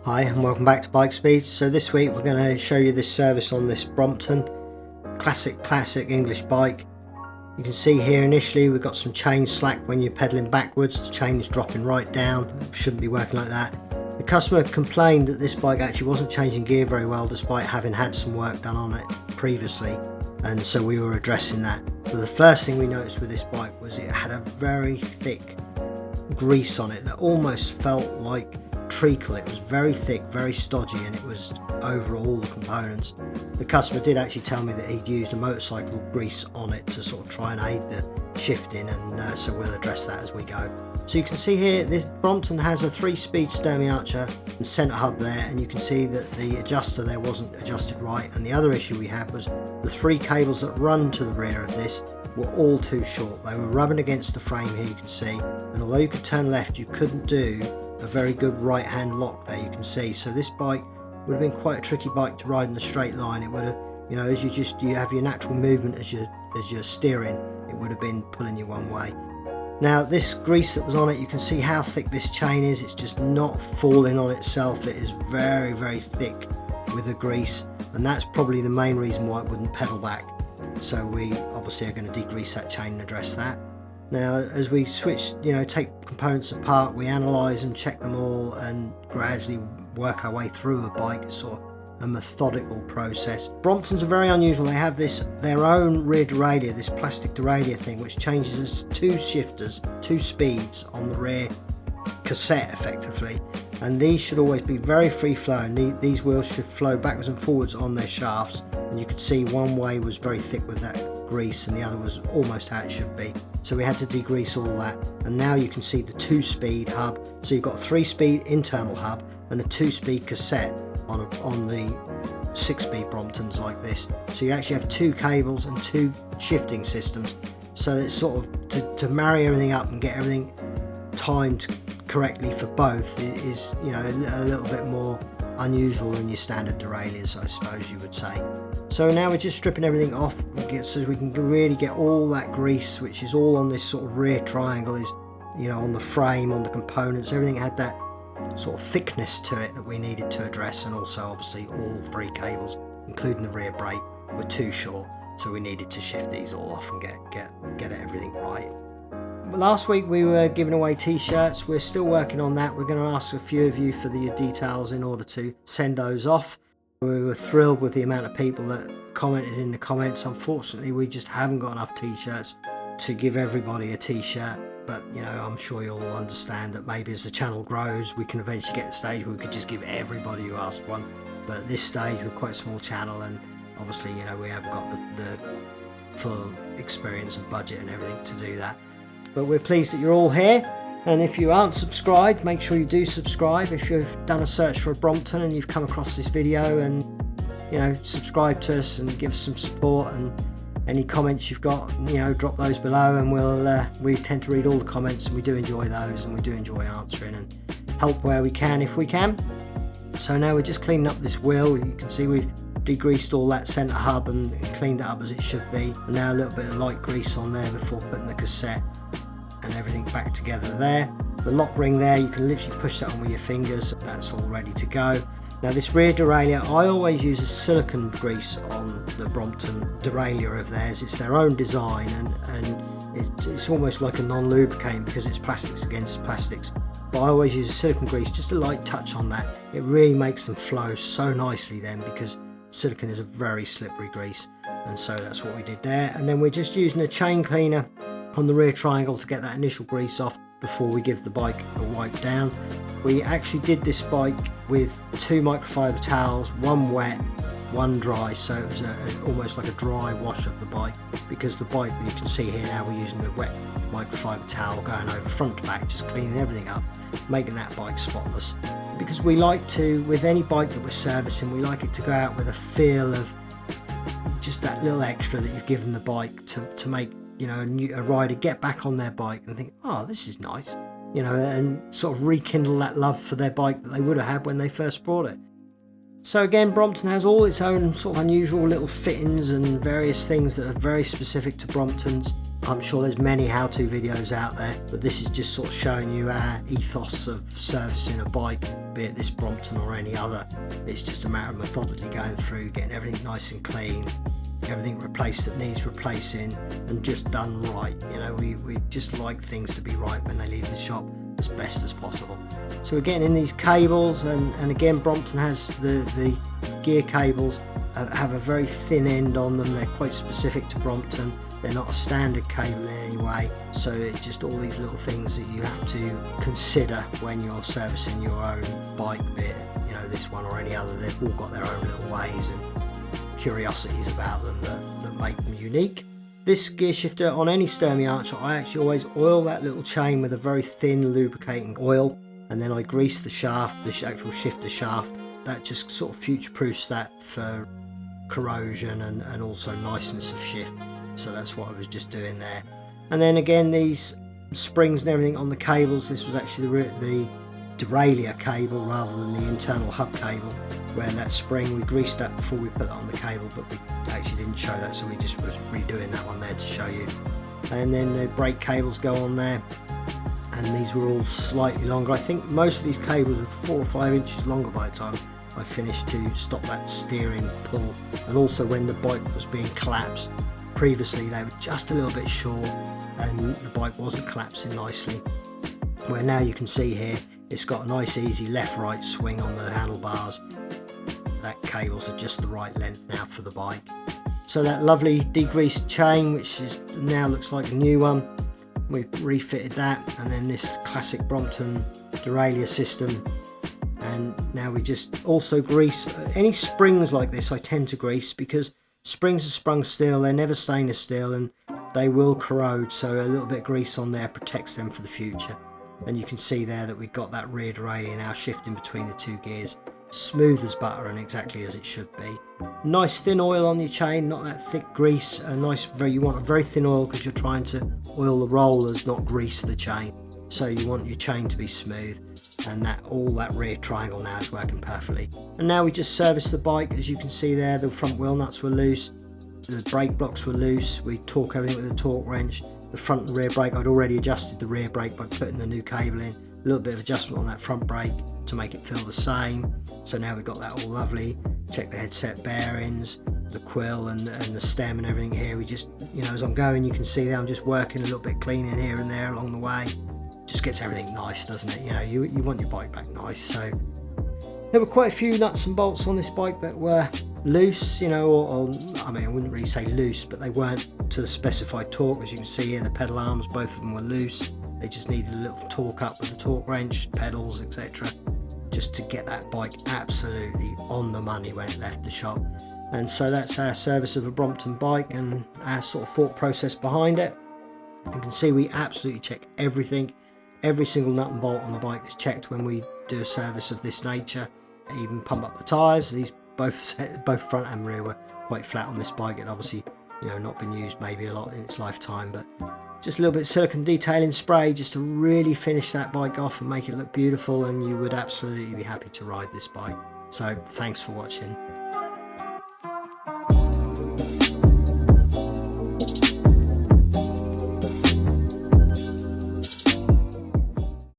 Hi and welcome back to Bike Speed. So this week we're going to show you this service on this Brompton classic English bike. You can see here initially we've got some chain slack when you're pedaling backwards. The chain is dropping right down. It shouldn't be working like that. The customer complained that this bike actually wasn't changing gear very well despite having had some work done on it previously, and so we were addressing that. But the first thing we noticed with this bike was it had a very thick grease on it that almost felt like treacle. It was very thick, very stodgy, and it was over all the components. The customer did actually tell me that he'd used a motorcycle grease on it to sort of try and aid the shifting, and so we'll address that as we go. So you can see here this Brompton has a 3-speed Sturmey Archer and centre hub there, and you can see that the adjuster there wasn't adjusted right, and the other issue we had was the 3 cables that run to the rear of this were all too short. They were rubbing against the frame here, you can see, and although you could turn left, you couldn't do a very good right hand lock there, you can see. So this bike would have been quite a tricky bike to ride in a straight line. It would have, you know, as you have your natural movement as you're steering, it would have been pulling you one way. Now this grease that was on it, you can see how thick this chain is. It's just not falling on itself. It is very, very thick with the grease, and that's probably the main reason why it wouldn't pedal back. So we obviously are going to degrease that chain and address that. Now as we switch, take components apart, we analyse and check them all and gradually work our way through a bike. It's sort of a methodical process. Bromptons are very unusual. They have their own rear derailleur, this plastic derailleur thing, which changes as 2 shifters, 2 speeds on the rear cassette effectively, and these should always be very free flowing. These wheels should flow backwards and forwards on their shafts, and you could see one way was very thick with that grease and the other was almost how it should be. So we had to degrease all that, and now you can see the 2-speed hub. So you've got a 3-speed internal hub and a 2-speed cassette on the 6-speed Bromptons like this. So you actually have 2 cables and 2 shifting systems. So it's sort of to marry everything up and get everything timed correctly for both is a little bit more unusual than your standard derailleurs, I suppose you would say. So now we're just stripping everything off so we can really get all that grease, which is all on this sort of rear triangle, is on the frame, on the components. Everything had that sort of thickness to it that we needed to address, and also obviously all 3 cables, including the rear brake, were too short, so we needed to shift these all off and get everything right. Last week we were giving away t-shirts. We're still working on that. We're going to ask a few of you for your details in order to send those off. We were thrilled with the amount of people that commented in the comments. Unfortunately, we just haven't got enough t-shirts to give everybody a t-shirt, but I'm sure you'll all understand that maybe as the channel grows we can eventually get to the stage where we could just give everybody who asked one. But at this stage we're quite a small channel, and obviously we haven't got the full experience and budget and everything to do that. But we're pleased that you're all here, and if you aren't subscribed, make sure you do subscribe. If you've done a search for a Brompton and you've come across this video, and subscribe to us and give us some support, and any comments you've got, drop those below, and we tend to read all the comments, and we do enjoy those, and we do enjoy answering and help where we can if we can. So now we're just cleaning up this wheel. You can see we've degreased all that centre hub and cleaned it up as it should be, and now a little bit of light grease on there before putting the cassette and everything back together there. The lock ring there, you can literally push that on with your fingers. That's all ready to go. Now this rear derailleur, I always use a silicone grease on the Brompton derailleur of theirs. It's their own design, and it's almost like a non-lubricating because it's plastics against plastics. But I always use a silicone grease, just a light touch on that. It really makes them flow so nicely then, because silicone is a very slippery grease, and so that's what we did there. And then we're just using a chain cleaner on the rear triangle to get that initial grease off before we give the bike a wipe down. We actually did this bike with 2 microfiber towels, 1 wet, 1 dry, so it was almost like a dry wash of the bike, because the bike, you can see here now, we're using the wet microfiber towel going over front to back, just cleaning everything up, making that bike spotless. Because we like to, with any bike that we're servicing, we like it to go out with a feel of just that little extra that you've given the bike to make a rider get back on their bike and think, oh, this is nice, and sort of rekindle that love for their bike that they would have had when they first bought it. So again, Brompton has all its own sort of unusual little fittings and various things that are very specific to Bromptons. I'm sure there's many how-to videos out there, but this is just sort of showing you our ethos of servicing a bike, be it this Brompton or any other. It's just a matter of methodically going through, getting everything nice and clean, everything replaced that needs replacing, and just done right. You know, we just like things to be right when they leave the shop as best as possible. So we're getting in these cables, and again, Brompton has the gear cables have a very thin end on them. They're quite specific to Brompton. They're not a standard cable in any way, so it's just all these little things that you have to consider when you're servicing your own bike, be it, you know, this one or any other. They've all got their own little ways and curiosities about them that make them unique. This gear shifter, on any Sturmey Archer, I actually always oil that little chain with a very thin lubricating oil, and then I grease the shaft, the actual shifter shaft. That just sort of future-proofs that for corrosion and also niceness of shift. So that's what I was just doing there. And then again, these springs and everything on the cables, this was actually the derailleur cable rather than the internal hub cable, where that spring, we greased that before we put that on the cable, but we actually didn't show that, so we just was redoing that one there to show you. And then the brake cables go on there, and these were all slightly longer. I think most of these cables were 4 or 5 inches longer by the time I finished to stop that steering pull. And also when the bike was being collapsed, previously they were just a little bit short and the bike wasn't collapsing nicely, where now you can see here it's got a nice easy left-right swing on the handlebars. That cables are just the right length now for the bike. So that lovely degreased chain, which is now looks like a new one, we've refitted that, and then this classic Brompton derailleur system. And now we just also grease any springs like this. I tend to grease because springs are sprung steel, they're never stainless steel, and they will corrode, so a little bit of grease on there protects them for the future. And you can see there that we've got that rear derailleur now shifting between the two gears, smooth as butter and exactly as it should be. Nice thin oil on your chain, not that thick grease. You want a very thin oil because you're trying to oil the rollers, not grease the chain. So you want your chain to be smooth, and all that rear triangle now is working perfectly. And now we just service the bike. As you can see there, the front wheel nuts were loose, the brake blocks were loose, we torque everything with a torque wrench. The front and rear brake, I'd already adjusted the rear brake by putting the new cable in, a little bit of adjustment on that front brake to make it feel the same. So now we've got that all lovely. Check the headset bearings, the quill and the stem and everything here. We just, you know, as I'm going, you can see there I'm just working a little bit cleaning here and there along the way. Just gets everything nice, doesn't it? You know, you want your bike back nice. So there were quite a few nuts and bolts on this bike that were loose, you know, or I mean, I wouldn't really say loose, but they weren't to the specified torque. As you can see here, the pedal arms, both of them were loose. They just needed a little torque up with the torque wrench, pedals, etc., just to get that bike absolutely on the money when it left the shop. And so that's our service of a Brompton bike and our sort of thought process behind it. You can see we absolutely check everything. Every single nut and bolt on the bike is checked when we do a service of this nature. Even pump up the tyres. These both front and rear were quite flat on this bike. It obviously, you know, not been used maybe a lot in its lifetime, but just a little bit of silicone detailing spray just to really finish that bike off and make it look beautiful, and you would absolutely be happy to ride this bike. So thanks for watching.